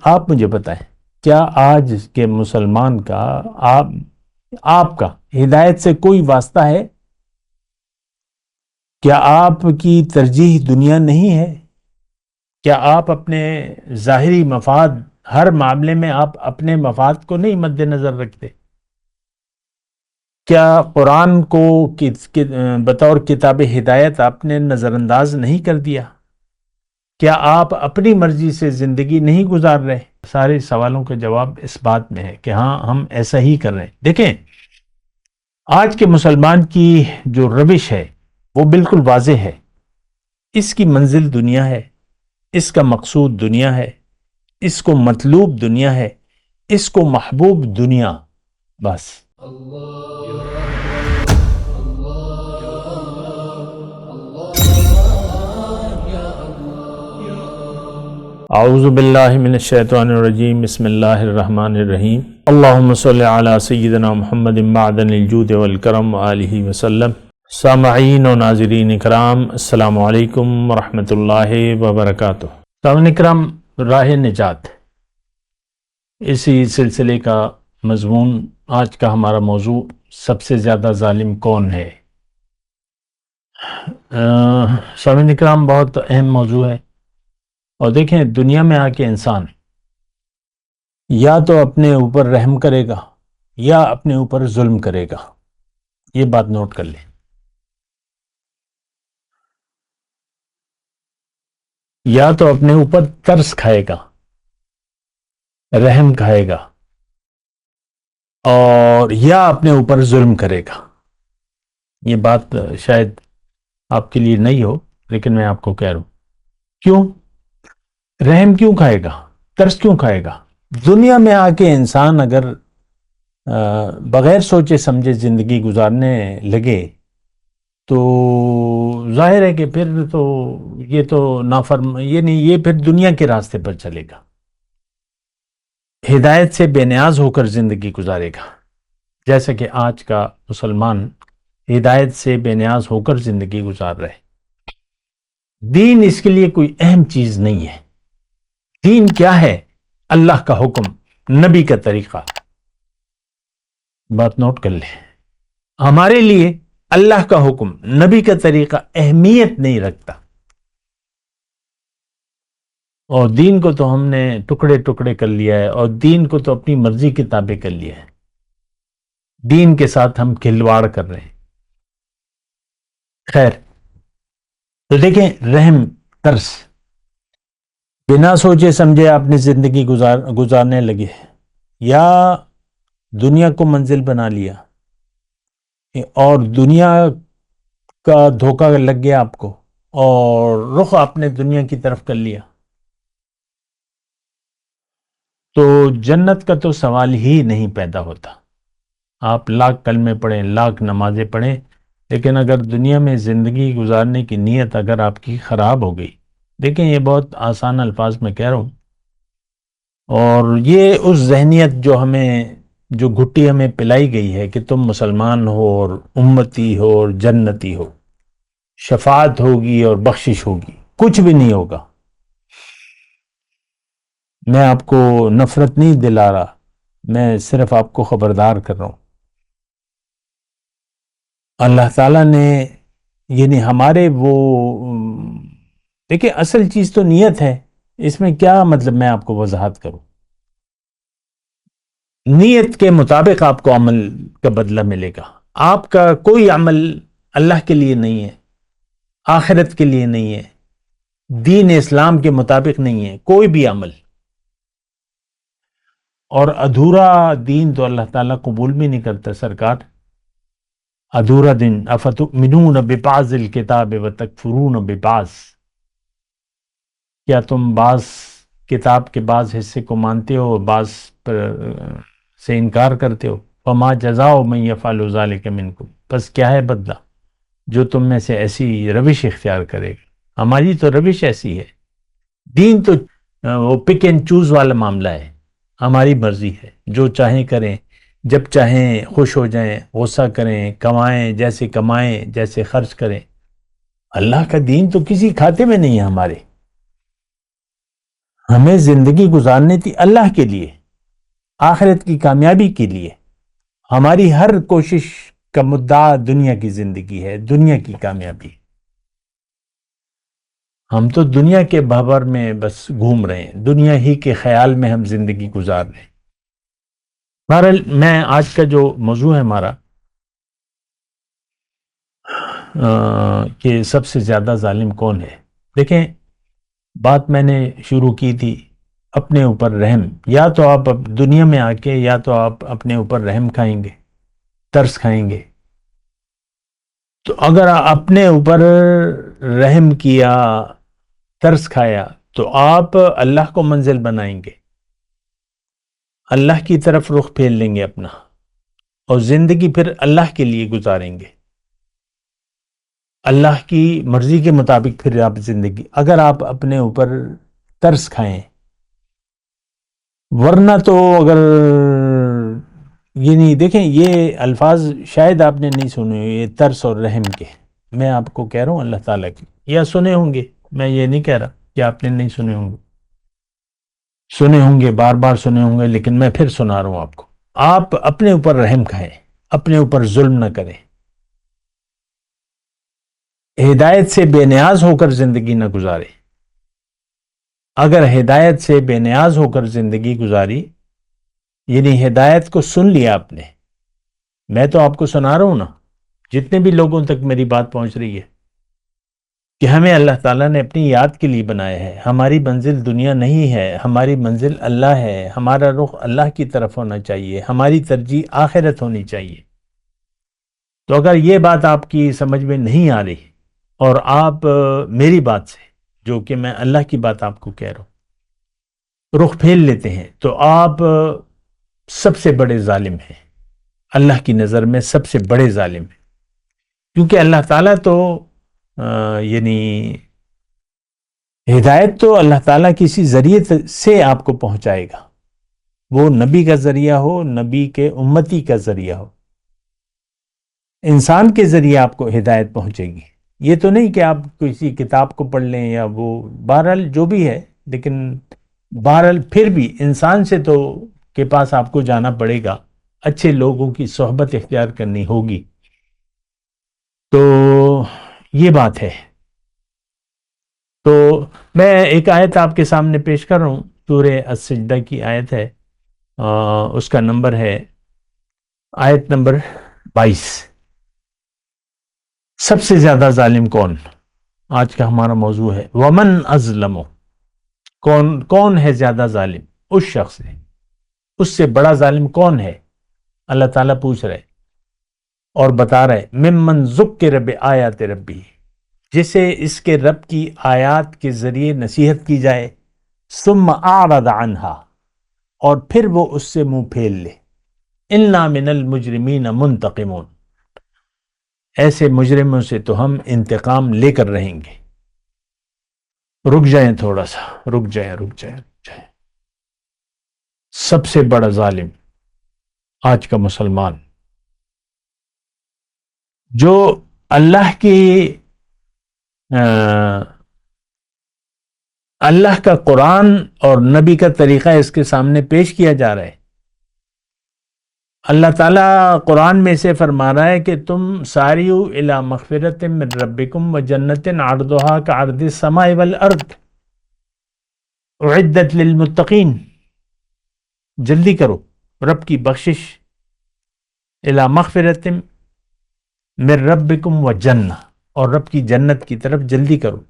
آپ مجھے بتائیں، کیا آج کے مسلمان کا آپ کا ہدایت سے کوئی واسطہ ہے؟ کیا آپ کی ترجیح دنیا نہیں ہے؟ کیا آپ اپنے ظاہری مفاد، ہر معاملے میں آپ اپنے مفاد کو نہیں مد نظر رکھتے؟ کیا قرآن کو بطور کتاب ہدایت آپ نے نظر انداز نہیں کر دیا؟ کیا آپ اپنی مرضی سے زندگی نہیں گزار رہے؟ سارے سوالوں کا جواب اس بات میں ہے کہ ہاں، ہم ایسا ہی کر رہے ہیں۔ دیکھیں، آج کے مسلمان کی جو روش ہے وہ بالکل واضح ہے۔ اس کی منزل دنیا ہے، اس کا مقصود دنیا ہے، اس کو مطلوب دنیا ہے، اس کو محبوب دنیا، بس۔ اعوذ باللہ من الشیطان الرجیم، بسم اللہ الرحمن الرحیم۔ اللہم صلی علی سیدنا محمد معدن الجود والکرم وآلہ وسلم۔ سامعین و ناظرین اکرام، السلام علیکم ورحمۃ اللہ وبرکاتہ۔ سامعین اکرام، راہ نجات، اسی سلسلے کا مضمون، آج کا ہمارا موضوع سب سے زیادہ ظالم کون ہے۔ سامعین اکرام، بہت اہم موضوع ہے، اور دیکھیں، دنیا میں آ کے انسان یا تو اپنے اوپر رحم کرے گا یا اپنے اوپر ظلم کرے گا۔ یہ بات نوٹ کر لیں۔ یا تو اپنے اوپر ترس کھائے گا، رحم کھائے گا، اور یا اپنے اوپر ظلم کرے گا۔ یہ بات شاید آپ کے لیے نہیں ہو، لیکن میں آپ کو کہہ رہا ہوں۔ کیوں؟ رحم کیوں کھائے گا؟ ترس کیوں کھائے گا؟ دنیا میں آ کے انسان اگر بغیر سوچے سمجھے زندگی گزارنے لگے تو ظاہر ہے کہ پھر تو یہ تو یہ پھر دنیا کے راستے پر چلے گا، ہدایت سے بے نیاز ہو کر زندگی گزارے گا، جیسا کہ آج کا مسلمان ہدایت سے بے نیاز ہو کر زندگی گزار رہے۔ دین اس کے لیے کوئی اہم چیز نہیں ہے۔ دین کیا ہے؟ اللہ کا حکم، نبی کا طریقہ۔ بات نوٹ کر لیں، ہمارے لیے اللہ کا حکم، نبی کا طریقہ اہمیت نہیں رکھتا، اور دین کو تو ہم نے ٹکڑے ٹکڑے کر لیا ہے، اور دین کو تو اپنی مرضی کے تابع کر لیا ہے۔ دین کے ساتھ ہم کھلواڑ کر رہے ہیں۔ خیر، تو دیکھیں، رحم، ترس، بنا سوچے سمجھے اپنی زندگی گزارنے لگے، یا دنیا کو منزل بنا لیا اور دنیا کا دھوکہ لگ گیا آپ کو، اور رخ آپ نے دنیا کی طرف کر لیا، تو جنت کا تو سوال ہی نہیں پیدا ہوتا۔ آپ لاکھ کلمے پڑھیں، لاکھ نمازیں پڑھیں، لیکن اگر دنیا میں زندگی گزارنے کی نیت اگر آپ کی خراب ہو گئی، دیکھیں، یہ بہت آسان الفاظ میں کہہ رہا ہوں، اور یہ اس ذہنیت جو گھٹی ہمیں پلائی گئی ہے کہ تم مسلمان ہو اور امتی ہو اور جنتی ہو، شفاعت ہوگی اور بخشش ہوگی، کچھ بھی نہیں ہوگا۔ میں آپ کو نفرت نہیں دلا رہا، میں صرف آپ کو خبردار کر رہا ہوں۔ اللہ تعالیٰ نے یعنی ہمارے دیکھیں، اصل چیز تو نیت ہے، اس میں کیا مطلب میں آپ کو وضاحت کروں۔ نیت کے مطابق آپ کو عمل کا بدلہ ملے گا۔ آپ کا کوئی عمل اللہ کے لیے نہیں ہے، آخرت کے لیے نہیں ہے، دین اسلام کے مطابق نہیں ہے، کوئی بھی عمل، اور ادھورا دین تو اللہ تعالیٰ قبول بھی نہیں کرتا۔ سرکار، ادھورا دین، افتؤمنون ببعض الکتاب وتکفرون ببعض، کیا تم بعض کتاب کے بعض حصے کو مانتے ہو اور بعض پر سے انکار کرتے ہو؟ فما جزاء من یفعل ذلک منکم، پس کیا ہے بدلہ جو تم میں سے ایسی روش اختیار کرے گا۔ ہماری تو روش ایسی ہے، دین تو وہ پک اینڈ چوز والا معاملہ ہے، ہماری مرضی ہے، جو چاہیں کریں، جب چاہیں خوش ہو جائیں، غصہ کریں، کمائیں جیسے خرچ کریں۔ اللہ کا دین تو کسی کھاتے میں نہیں ہے ہمارے۔ ہمیں زندگی گزارنی تھی اللہ کے لیے، آخرت کی کامیابی کے لیے۔ ہماری ہر کوشش کا مدعا دنیا کی زندگی ہے، دنیا کی کامیابی۔ ہم تو دنیا کے بھنور میں بس گھوم رہے ہیں، دنیا ہی کے خیال میں ہم زندگی گزار رہے ہیں۔ بہرحال میں آج کا جو موضوع ہے ہمارا کہ سب سے زیادہ ظالم کون ہے، دیکھیں بات میں نے شروع کی تھی اپنے اوپر رحم، یا تو آپ دنیا میں آ کے یا تو آپ اپنے اوپر رحم کھائیں گے، ترس کھائیں گے۔ تو اگر اپنے اوپر رحم کیا، ترس کھایا، تو آپ اللہ کو منزل بنائیں گے، اللہ کی طرف رخ پھیر لیں گے اپنا، اور زندگی پھر اللہ کے لیے گزاریں گے، اللہ کی مرضی کے مطابق پھر آپ زندگی، اگر آپ اپنے اوپر ترس کھائیں۔ ورنہ تو اگر یہ نہیں، دیکھیں یہ الفاظ شاید آپ نے نہیں سنے، یہ ترس اور رحم کے، میں آپ کو کہہ رہا ہوں اللہ تعالیٰ کی، یا سنے ہوں گے، میں یہ نہیں کہہ رہا کہ آپ نے نہیں سنے ہوں گے، سنے ہوں گے، بار بار سنے ہوں گے، لیکن میں پھر سنا رہا ہوں آپ کو۔ آپ اپنے اوپر رحم کھائیں، اپنے اوپر ظلم نہ کریں، ہدایت سے بے نیاز ہو کر زندگی نہ گزارے۔ اگر ہدایت سے بے نیاز ہو کر زندگی گزاری، یعنی ہدایت کو سن لیا آپ نے، میں تو آپ کو سنا رہا ہوں نا، جتنے بھی لوگوں تک میری بات پہنچ رہی ہے کہ ہمیں اللہ تعالیٰ نے اپنی یاد کے لیے بنایا ہے، ہماری منزل دنیا نہیں ہے، ہماری منزل اللہ ہے، ہمارا رخ اللہ کی طرف ہونا چاہیے، ہماری ترجیح آخرت ہونی چاہیے۔ تو اگر یہ بات آپ کی سمجھ میں نہیں آ رہی اور آپ میری بات سے، جو کہ میں اللہ کی بات آپ کو کہہ رہا ہوں، رخ پھیر لیتے ہیں، تو آپ سب سے بڑے ظالم ہیں، اللہ کی نظر میں سب سے بڑے ظالم ہیں، کیونکہ اللہ تعالیٰ تو یعنی ہدایت تو اللہ تعالیٰ کسی ذریعے سے آپ کو پہنچائے گا، وہ نبی کا ذریعہ ہو، نبی کے امتی کا ذریعہ ہو، انسان کے ذریعے آپ کو ہدایت پہنچے گی۔ یہ تو نہیں کہ آپ کسی کتاب کو پڑھ لیں یا وہ، بہرحال جو بھی ہے، لیکن بہرحال پھر بھی انسان سے تو کے پاس آپ کو جانا پڑے گا، اچھے لوگوں کی صحبت اختیار کرنی ہوگی۔ تو یہ بات ہے۔ تو میں ایک آیت آپ کے سامنے پیش کر رہا ہوں، سورہ السجدہ کی آیت ہے، اس کا نمبر ہے آیت نمبر 22۔ سب سے زیادہ ظالم کون؟ آج کا ہمارا موضوع ہے ومن ازلم، کون ہے زیادہ ظالم؟ اس شخص ہے، اس سے بڑا ظالم کون ہے؟ اللہ تعالیٰ پوچھ رہے اور بتا رہے، ممن ذکر بآیات ربی، جسے اس کے رب کی آیات کے ذریعے نصیحت کی جائے، ثم اعرض عنہا، اور پھر وہ اس سے منہ پھیر لے، انا من المجرمین منتقمون، ایسے مجرموں سے تو ہم انتقام لے کر رہیں گے۔ رک جائیں، تھوڑا سا رک جائیں۔ سب سے بڑا ظالم آج کا مسلمان، جو اللہ کی اللہ کا قرآن اور نبی کا طریقہ اس کے سامنے پیش کیا جا رہا ہے۔ اللہ تعالیٰ قرآن میں سے فرما رہا ہے کہ تم ساریو الی مغفرت من ربکم و جنت عرضها کعرض السماء والارض اعدت للمتقین، جلدی کرو رب کی بخشش، الی مغفرت من ربکم و جنہ، اور رب کی جنت کی طرف جلدی کرو،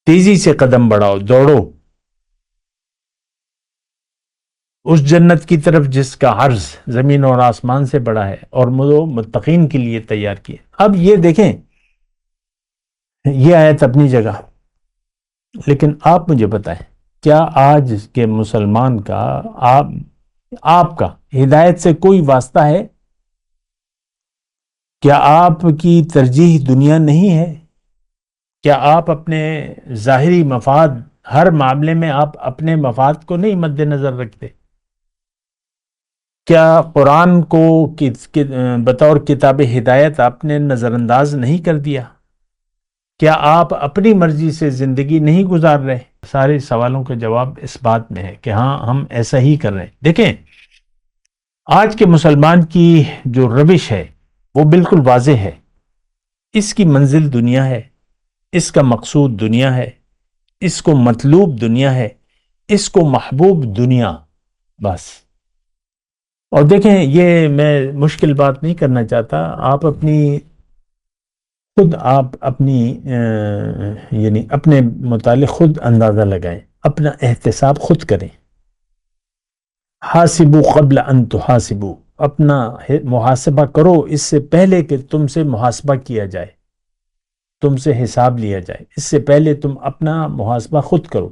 تیزی سے قدم بڑھاؤ، دوڑو اس جنت کی طرف جس کا عرض زمین اور آسمان سے بڑا ہے، اور وہ متقین کے لیے تیار کیے۔ اب یہ دیکھیں، یہ آیت اپنی جگہ، لیکن آپ مجھے بتائیں، کیا آج کے مسلمان کا آپ کا ہدایت سے کوئی واسطہ ہے؟ کیا آپ کی ترجیح دنیا نہیں ہے؟ کیا آپ اپنے ظاہری مفاد، ہر معاملے میں آپ اپنے مفاد کو نہیں مد نظر رکھتے؟ کیا قرآن کو بطور کتاب ہدایت آپ نے نظر انداز نہیں کر دیا؟ کیا آپ اپنی مرضی سے زندگی نہیں گزار رہے؟ سارے سوالوں کا جواب اس بات میں ہے کہ ہاں ہم ایسا ہی کر رہے ہیں. دیکھیں آج کے مسلمان کی جو روش ہے وہ بالکل واضح ہے. اس کی منزل دنیا ہے، اس کا مقصود دنیا ہے، اس کو مطلوب دنیا ہے، اس کو محبوب دنیا، بس. اور دیکھیں یہ میں مشکل بات نہیں کرنا چاہتا، آپ اپنی یعنی اپنے متعلق خود اندازہ لگائیں، اپنا احتساب خود کریں. حاسبو قبل ان تحاسبو، اپنا محاسبہ کرو اس سے پہلے کہ تم سے محاسبہ کیا جائے، تم سے حساب لیا جائے، اس سے پہلے تم اپنا محاسبہ خود کرو.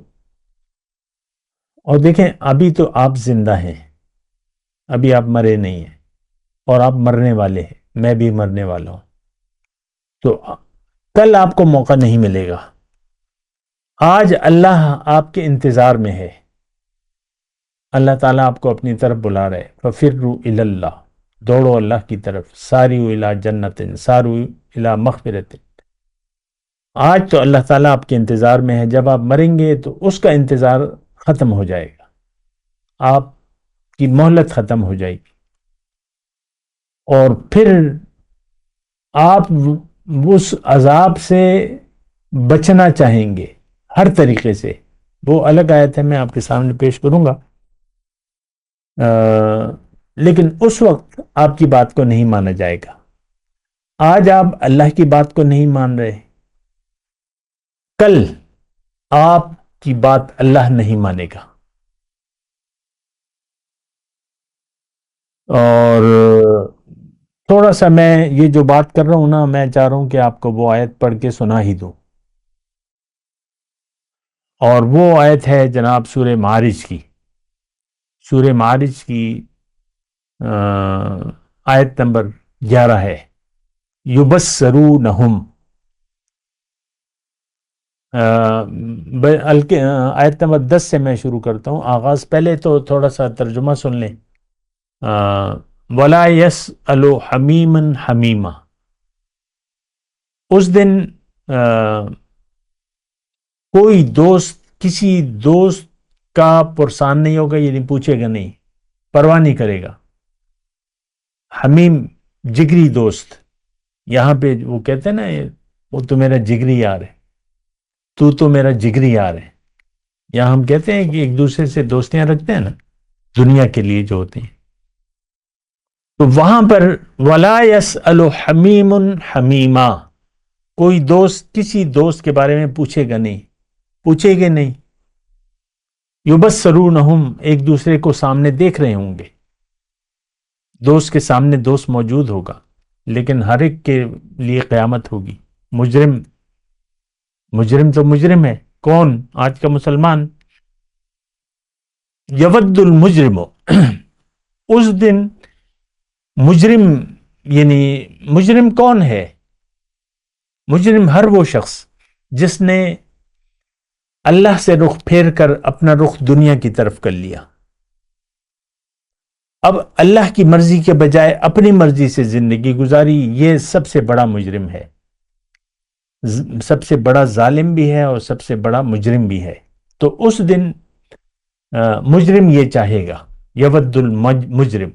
اور دیکھیں ابھی تو آپ زندہ ہیں، ابھی آپ مرے نہیں ہیں، اور آپ مرنے والے ہیں، میں بھی مرنے والا ہوں. تو کل آپ کو موقع نہیں ملے گا. آج اللہ آپ کے انتظار میں ہے، اللہ تعالیٰ آپ کو اپنی طرف بلا رہے. فَفِرُّوا إِلَى اللَّهِ، دوڑو اللہ کی طرف. سَارِعُوا إِلَى جَنَّةٍ سَارِعُوا إِلَى مَغْفِرَةٍ. آج تو اللہ تعالیٰ آپ کے انتظار میں ہے، جب آپ مریں گے تو اس کا انتظار ختم ہو جائے گا، آپ کی مہلت ختم ہو جائے گی، اور پھر آپ اس عذاب سے بچنا چاہیں گے ہر طریقے سے. وہ الگ آیت ہے، میں آپ کے سامنے پیش کروں گا. لیکن اس وقت آپ کی بات کو نہیں مانا جائے گا. آج آپ اللہ کی بات کو نہیں مان رہے، کل آپ کی بات اللہ نہیں مانے گا. اور تھوڑا سا میں یہ جو بات کر رہا ہوں نا، میں چاہ رہا ہوں کہ آپ کو وہ آیت پڑھ کے سنا ہی دوں. اور وہ آیت ہے جناب سورہ معارج کی، سورہ معارج کی آیت نمبر 11 ہے. یبصرونہم، آیت نمبر 10 سے میں شروع کرتا ہوں آغاز. پہلے تو تھوڑا سا ترجمہ سن لیں. وَلَا يَسْأَلُ حَمِيمًا حَمِيمًا، اس دن کوئی دوست کسی دوست کا پرسان نہیں ہوگا، یعنی پوچھے گا نہیں، پرواہ نہیں کرے گا. حمیم جگری دوست، یہاں پہ وہ کہتے ہیں نا وہ تو میرا جگری یار ہے، تو میرا جگری یار ہے. یہاں ہم کہتے ہیں کہ ایک دوسرے سے دوستیاں رکھتے ہیں نا دنیا کے لیے جو ہوتے ہیں. تو وہاں پر وَلَا يَسْأَلُ حَمِيمٌ حَمِيمًا، کوئی دوست کسی دوست کے بارے میں پوچھے گا نہیں، پوچھے گے نہیں. یبصرونہم، ایک دوسرے کو سامنے دیکھ رہے ہوں گے، دوست کے سامنے دوست موجود ہوگا، لیکن ہر ایک کے لیے قیامت ہوگی. مجرم تو مجرم ہے. کون؟ آج کا مسلمان. یود المجرم، اس دن مجرم، یعنی مجرم کون ہے؟ مجرم ہر وہ شخص جس نے اللہ سے رخ پھیر کر اپنا رخ دنیا کی طرف کر لیا. اب اللہ کی مرضی کے بجائے اپنی مرضی سے زندگی گزاری، یہ سب سے بڑا مجرم ہے، سب سے بڑا ظالم بھی ہے اور سب سے بڑا مجرم بھی ہے. تو اس دن مجرم یہ چاہے گا، یود المجرم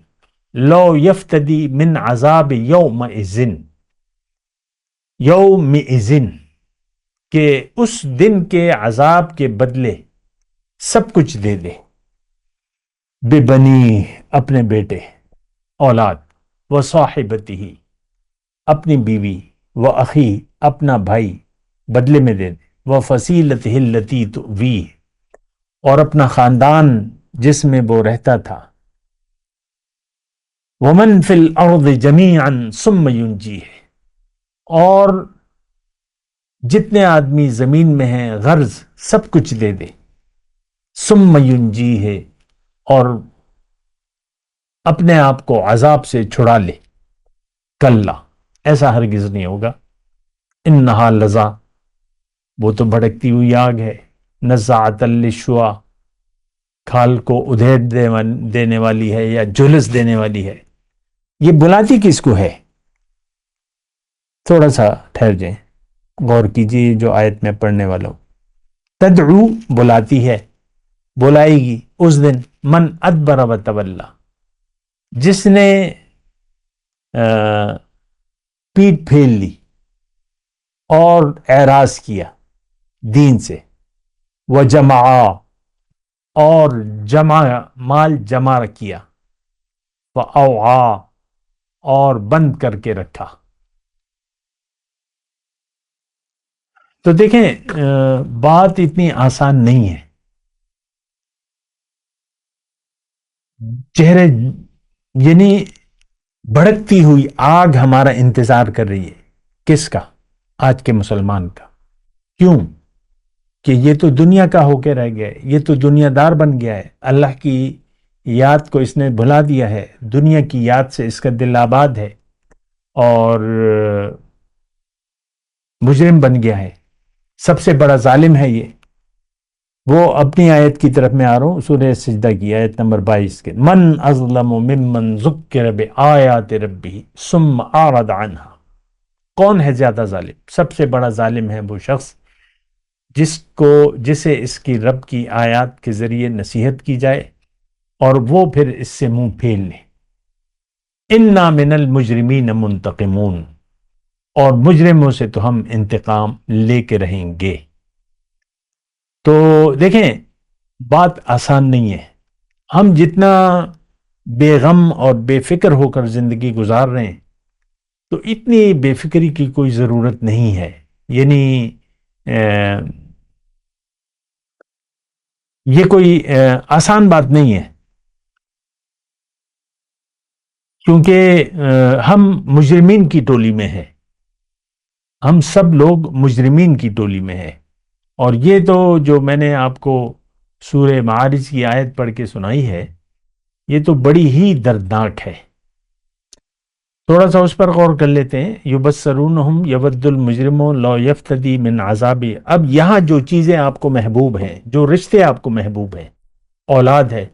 لو یفتدی من عذاب یومئذ، کہ اس دن کے عذاب کے بدلے سب کچھ دے دے. بے بنی، اپنے بیٹے اولاد، و صاحبتہ، اپنی بیوی، و اخی، اپنا بھائی بدلے میں دے دے، و فصیلتہ التی تؤویہ، اور اپنا خاندان جس میں وہ رہتا تھا. ومن فی الارض جمیعا ثم ینجیہ، اور جتنے آدمی زمین میں ہیں غرض سب کچھ دے دے. ثم ینجیہ، اور اپنے آپ کو عذاب سے چھڑا لے. کلا، ایسا ہرگز نہیں ہوگا. انہا لظا، وہ تو بھڑکتی ہوئی آگ ہے. نزاعۃ للشویٰ، کھال کو ادھیڑ دینے والی ہے یا جھلس دینے والی ہے. یہ بلاتی کس کو ہے؟ تھوڑا سا ٹھہر جائیں، غور کیجیے جو آیت میں پڑھنے والا ہوں. تدعو بلاتی ہے، بلائے گی اس دن، من ادبر و تولا، جس نے پیٹ پھیر لی اور اعراض کیا دین سے، وہ جمع، اور جمع مال جمع کیا، وَأَوْعَى، اور بند کر کے رکھا۔ تو دیکھیں بات اتنی آسان نہیں ہے۔ چہرے یعنی بھڑکتی ہوئی آگ ہمارا انتظار کر رہی ہے، کس کا؟ آج کے مسلمان کا۔ کیوں؟ کہ یہ تو دنیا کا ہو کے رہ گیا ہے، یہ تو دنیا دار بن گیا ہے، اللہ کی یاد کو اس نے بھلا دیا ہے، دنیا کی یاد سے اس کا دل آباد ہے، اور مجرم بن گیا ہے، سب سے بڑا ظالم ہے یہ۔ وہ اپنی آیت کی طرف میں آ رہا ہوں، سورہ سجدہ کی آیت نمبر 22 کے، من اظلم ممن ذکر بآیات ربہ ثم اعرض عنہا، کون ہے زیادہ ظالم؟ سب سے بڑا ظالم ہے وہ شخص جسے اس کی رب کی آیات کے ذریعے نصیحت کی جائے اور وہ پھر اس سے منہ پھیر لے۔ انا من المجرمین منتقمون، اور مجرموں سے تو ہم انتقام لے کے رہیں گے۔ تو دیکھیں بات آسان نہیں ہے۔ ہم جتنا بے غم اور بے فکر ہو کر زندگی گزار رہے ہیں، تو اتنی بے فکری کی کوئی ضرورت نہیں ہے۔ یعنی یہ کوئی آسان بات نہیں ہے، کیونکہ ہم مجرمین کی ٹولی میں ہیں، ہم سب لوگ مجرمین کی ٹولی میں ہیں۔ اور یہ تو جو میں نے آپ کو سورہ معارج کی آیت پڑھ کے سنائی ہے، یہ تو بڑی ہی دردناک ہے۔ تھوڑا سا اس پر غور کر لیتے ہیں۔ یبصرونہم یود المجرم لو یفتدی من عذاب، اب یہاں جو چیزیں آپ کو محبوب ہیں، جو رشتے آپ کو محبوب ہیں، اولاد ہے،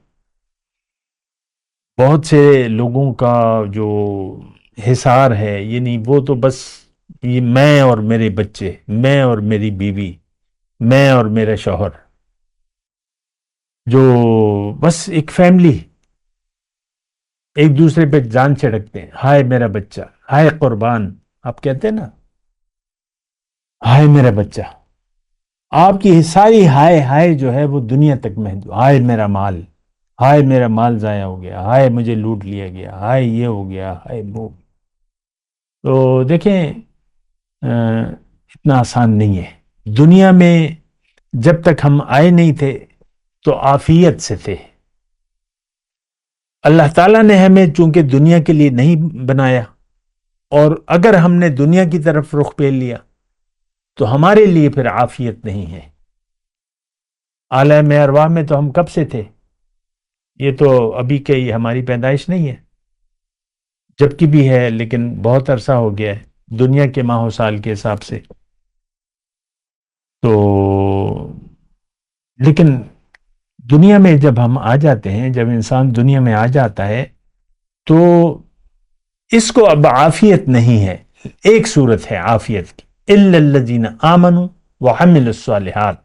بہت سے لوگوں کا جو حصار ہے، یعنی وہ تو بس یہ میں اور میرے بچے، میں اور میری بیوی، میں اور میرا شوہر، جو بس ایک فیملی، ایک دوسرے پہ جان چھڑکتے ہیں، ہائے میرا بچہ، ہائے قربان، آپ کہتے ہیں نا ہائے میرا بچہ، آپ کی ساری ہائے ہائے جو ہے وہ دنیا تک محدود، ہائے میرا مال، ہائے میرا مال ضائع ہو گیا، ہائے مجھے لوٹ لیا گیا، ہائے یہ ہو گیا، ہائے وہ۔ تو دیکھیں اتنا آسان نہیں ہے۔ دنیا میں جب تک ہم آئے نہیں تھے تو عافیت سے تھے۔ اللہ تعالیٰ نے ہمیں چونکہ دنیا کے لیے نہیں بنایا، اور اگر ہم نے دنیا کی طرف رخ پھیر لیا تو ہمارے لیے پھر عافیت نہیں ہے۔ عالم ارواح میں تو ہم کب سے تھے؟ یہ تو ابھی کے ہماری پیدائش نہیں ہے، جبکہ بھی ہے لیکن بہت عرصہ ہو گیا ہے دنیا کے ماہ و سال کے حساب سے۔ تو لیکن دنیا میں جب ہم آ جاتے ہیں، جب انسان دنیا میں آ جاتا ہے تو اس کو اب عافیت نہیں ہے۔ ایک صورت ہے عافیت کی، الا الذین آمنوا وعملوا الصالحات،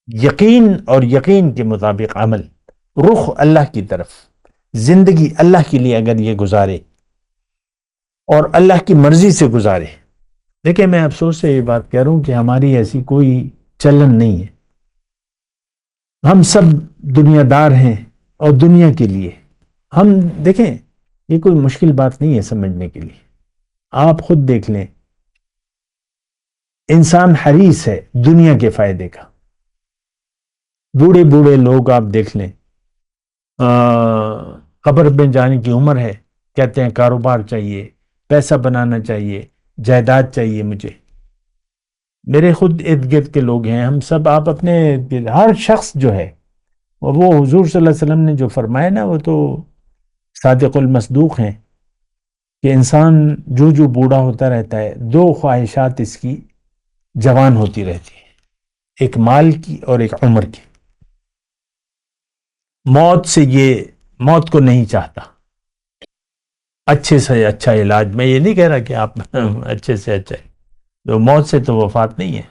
یقین اور یقین کے مطابق عمل، رخ اللہ کی طرف، زندگی اللہ کے لیے اگر یہ گزارے اور اللہ کی مرضی سے گزارے۔ دیکھیں میں افسوس سے یہ بات کہہ رہا ہوں کہ ہماری ایسی کوئی چلن نہیں ہے۔ ہم سب دنیا دار ہیں اور دنیا کے لیے ہم، دیکھیں یہ کوئی مشکل بات نہیں ہے سمجھنے کے لیے۔ آپ خود دیکھ لیں، انسان حریص ہے دنیا کے فائدے کا۔ بوڑھے بوڑھے لوگ آپ دیکھ لیں، قبر میں جانے کی عمر ہے، کہتے ہیں کاروبار چاہیے، پیسہ بنانا چاہیے، جائیداد چاہیے مجھے۔ میرے خود ارد گرد کے لوگ ہیں، ہم سب، آپ اپنے ہر شخص جو ہے، اور وہ حضور صلی اللہ علیہ وسلم نے جو فرمایا نا، وہ تو صادق المصدوق ہیں کہ انسان جو بوڑھا ہوتا رہتا ہے، دو خواہشات اس کی جوان ہوتی رہتی ہے، ایک مال کی اور ایک عمر کی۔ موت کو نہیں چاہتا۔ اچھے سے اچھا علاج، میں یہ نہیں کہہ رہا کہ آپ اچھے سے اچھا ہے، تو موت سے تو وفات نہیں ہے،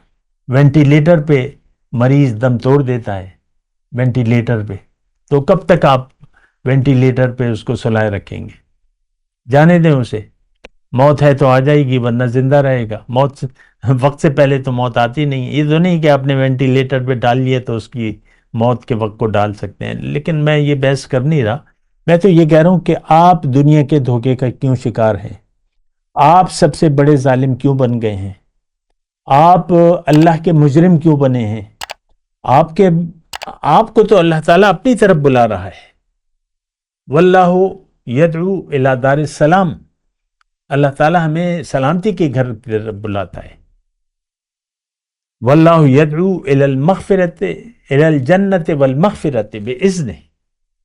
وینٹیلیٹر پہ مریض دم توڑ دیتا ہے وینٹیلیٹر پہ، تو کب تک آپ وینٹیلیٹر پہ اس کو سلائے رکھیں گے؟ جانے دیں اسے، موت ہے تو آ جائے گی ورنہ زندہ رہے گا۔ وقت سے پہلے تو موت آتی نہیں ہے۔ یہ تو نہیں کہ آپ نے وینٹیلیٹر پہ ڈال لیا تو اس کی موت کے وقت کو ڈال سکتے ہیں، لیکن میں یہ بحث کر نہیں رہا۔ میں تو یہ کہہ رہا ہوں کہ آپ دنیا کے دھوکے کا کیوں شکار ہیں؟ آپ سب سے بڑے ظالم کیوں بن گئے ہیں؟ آپ اللہ کے مجرم کیوں بنے ہیں؟ آپ کو تو اللہ تعالیٰ اپنی طرف بلا رہا ہے۔ واللہ یدعو الی دار السلام، اللہ تعالیٰ ہمیں سلامتی کے گھر کی طرف بلاتا ہے۔ واللہ یدعو الی المغفرۃ الی الجنۃ والمغفرۃ باذنہ،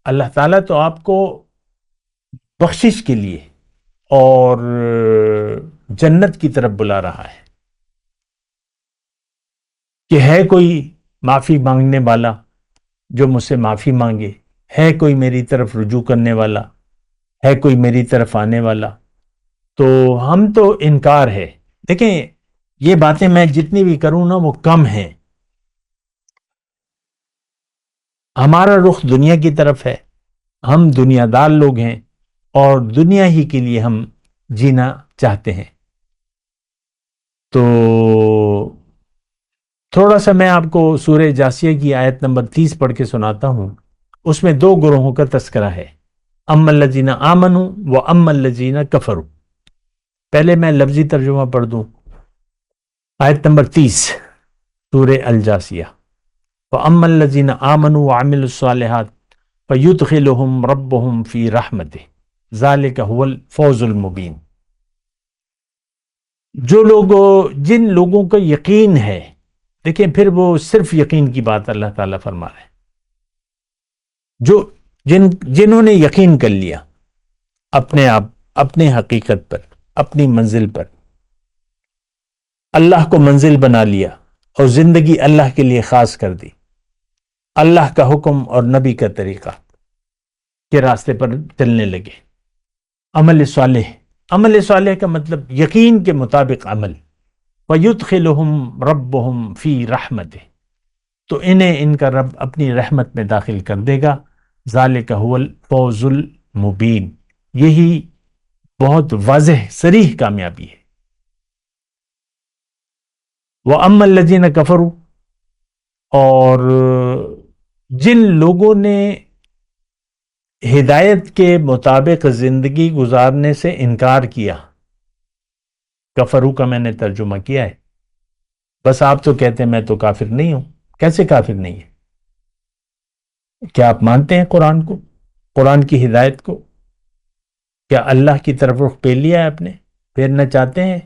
اللہ تعالیٰ تو آپ کو بخشش کے لیے اور جنت کی طرف بلا رہا ہے کہ ہے کوئی معافی مانگنے والا جو مجھ سے معافی مانگے، ہے کوئی میری طرف رجوع کرنے والا، ہے کوئی میری طرف آنے والا۔ تو ہم تو انکار ہے۔ دیکھیں یہ باتیں میں جتنی بھی کروں نا وہ کم ہیں۔ ہمارا رخ دنیا کی طرف ہے، ہم دنیا دار لوگ ہیں اور دنیا ہی کے لیے ہم جینا چاہتے ہیں۔ تو تھوڑا سا میں آپ کو سورہ جاسیہ کی آیت نمبر 30 پڑھ کے سناتا ہوں۔ اس میں دو گروہوں کا تذکرہ ہے، اما الذین آمنوا و اما الذین کفروا۔ پہلے میں لفظی ترجمہ پڑھ دوں۔ آیت نمبر 30 سورہ الجاسیہ، وَأَمَّا الَّذِينَ آمَنُوا وَعَمِلُوا الصَّالِحَاتِ فَيُدْخِلُهُمْ رَبُّهُمْ فِي رَحْمَتِهِ ذَلِكَ هُوَ الْفَوْزُ الْمُبِينُ۔ جن لوگوں کا یقین ہے، دیکھیں پھر وہ صرف یقین کی بات اللہ تعالیٰ فرما رہے ہیں، جنہوں نے یقین کر لیا اپنے آپ، اپنے حقیقت پر، اپنی منزل پر، اللہ کو منزل بنا لیا اور زندگی اللہ کے لیے خاص کر دی، اللہ کا حکم اور نبی کا طریقہ کے راستے پر چلنے لگے۔ عمل صالح، عمل صالح کا مطلب یقین کے مطابق عمل۔ وَيُدْخِلُهُمْ رَبُّهُمْ فِي رَحْمَتِهِ، تو انہیں ان کا رب اپنی رحمت میں داخل کر دے گا۔ ذَلِكَ هُوَ الْفَوْزُ الْمُبِينُ، یہی بہت واضح صریح کامیابی ہے۔ وَأَمَّا الَّذِينَ كَفَرُوا، اور جن لوگوں نے ہدایت کے مطابق زندگی گزارنے سے انکار کیا، کفرو کا میں نے ترجمہ کیا ہے۔ بس آپ تو کہتے ہیں میں تو کافر نہیں ہوں۔ کیسے کافر نہیں ہے؟ کیا آپ مانتے ہیں قرآن کو، قرآن کی ہدایت کو؟ کیا اللہ کی طرف رخ پہ لیا ہے اپنے، پھیرنا چاہتے ہیں؟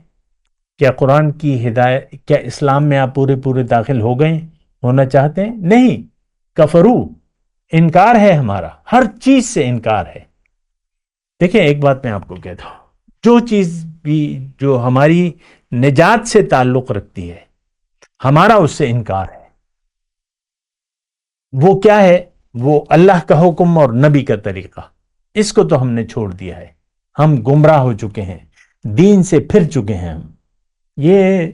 کیا قرآن کی ہدایت، کیا اسلام میں آپ پورے داخل ہو گئے، ہونا چاہتے ہیں؟ نہیں، کفرو، انکار ہے ہمارا، ہر چیز سے انکار ہے۔ دیکھیں ایک بات میں آپ کو کہتا ہوں، جو چیز بھی جو ہماری نجات سے تعلق رکھتی ہے، ہمارا اس سے انکار ہے۔ وہ کیا ہے؟ وہ اللہ کا حکم اور نبی کا طریقہ، اس کو تو ہم نے چھوڑ دیا ہے۔ ہم گمراہ ہو چکے ہیں، دین سے پھر چکے ہیں ہم۔ یہ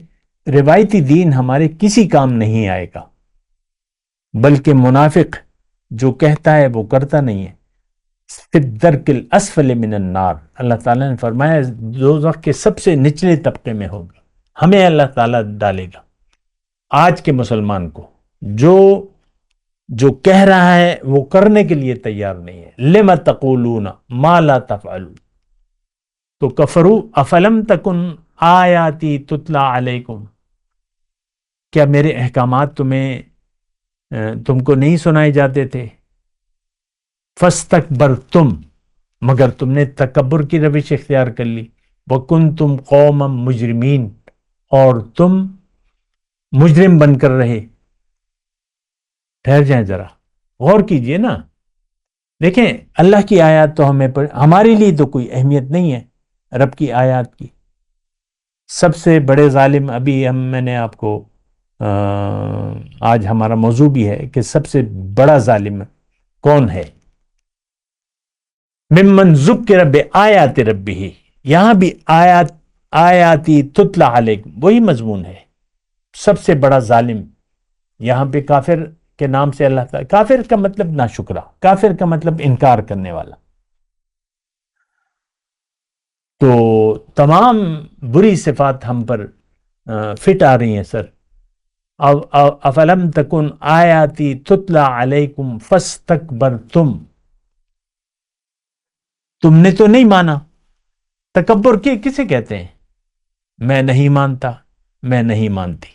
روایتی دین ہمارے کسی کام نہیں آئے گا، بلکہ منافق جو کہتا ہے وہ کرتا نہیں ہے۔ فی الدرک الاسفل من النار، اللہ تعالیٰ نے فرمایا دوزخ کے سب سے نچلے طبقے میں ہوگا، ہمیں اللہ تعالیٰ ڈالے گا۔ آج کے مسلمان کو جو کہہ رہا ہے وہ کرنے کے لیے تیار نہیں ہے۔ لم تقولون ما لا تفعلون، تو کفروا افلم تکن آیاتی تتلا علیکم، کیا میرے احکامات تم کو نہیں سنائے جاتے تھے؟ فاستکبرتم، مگر تم نے تکبر کی روش اختیار کر لی۔ وکنتم قوما مجرمین، اور تم مجرم بن کر رہے۔ ٹھہر جائیں ذرا، غور کیجئے نا۔ دیکھیں اللہ کی آیات تو ہمارے لیے تو کوئی اہمیت نہیں ہے، رب کی آیات کی۔ سب سے بڑے ظالم، ابھی میں نے آپ کو آج ہمارا موضوع بھی ہے کہ سب سے بڑا ظالم کون ہے؟ ممن ذکر بآیات ربہ، یہاں بھی آیاتی تتلا علیکم وہی مضمون ہے۔ سب سے بڑا ظالم یہاں پہ کافر کے نام سے اللہ تعالیٰ، کافر کا مطلب ناشکرا، کافر کا مطلب انکار کرنے والا. تو تمام بری صفات ہم پر فٹ آ رہی ہیں سر. افلم تکن آیاتی تتلا علیکم فاستکبرتم، تم نے تو نہیں مانا. تکبر کسے کہتے ہیں؟ میں نہیں مانتا، میں نہیں مانتی،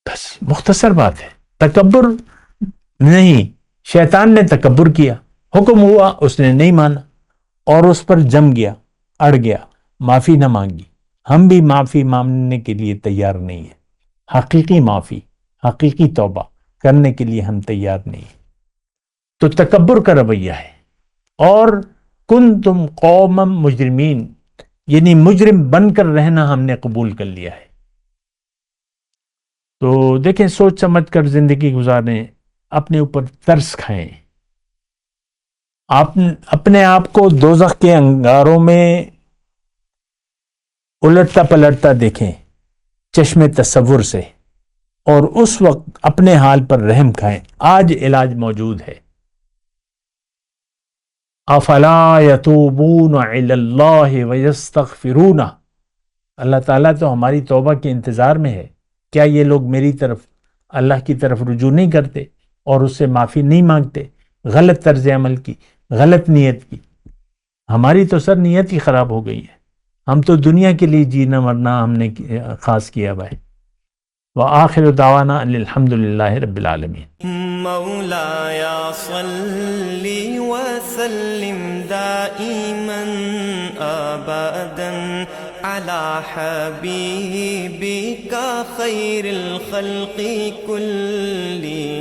بس مختصر بات ہے. تکبر نہیں، شیطان نے تکبر کیا، حکم ہوا اس نے نہیں مانا اور اس پر جم گیا، اڑ گیا، معافی نہ مانگی. ہم بھی معافی مانگنے کے لیے تیار نہیں ہیں. حقیقی معافی، حقیقی توبہ کرنے کے لیے ہم تیار نہیں ہیں. تو تکبر کا رویہ ہے. اور کنتم قوما مجرمین، یعنی مجرم بن کر رہنا ہم نے قبول کر لیا ہے. تو دیکھیں، سوچ سمجھ کر زندگی گزاریں، اپنے اوپر ترس کھائیں. آپ اپنے آپ کو دوزخ کے انگاروں میں الٹتا پلٹتا دیکھیں چشم تصور سے، اور اس وقت اپنے حال پر رحم کھائیں. آج علاج موجود ہے. افلا یتوبون الی اللہ ویستغفرون، اللہ تعالیٰ تو ہماری توبہ کے انتظار میں ہے. کیا یہ لوگ میری طرف، اللہ کی طرف رجوع نہیں کرتے اور اس سے معافی نہیں مانگتے؟ غلط طرز عمل کی، غلط نیت کی. ہماری تو سر نیت ہی خراب ہو گئی ہے. ہم تو دنیا کے لیے جینا مرنا ہم نے خاص کیا بھائی. وآخر دعوانا ان الحمد للہ رب العالمین. مولاي صل وسلم دائما ابدا على حبيبك خير الخلق كلهم.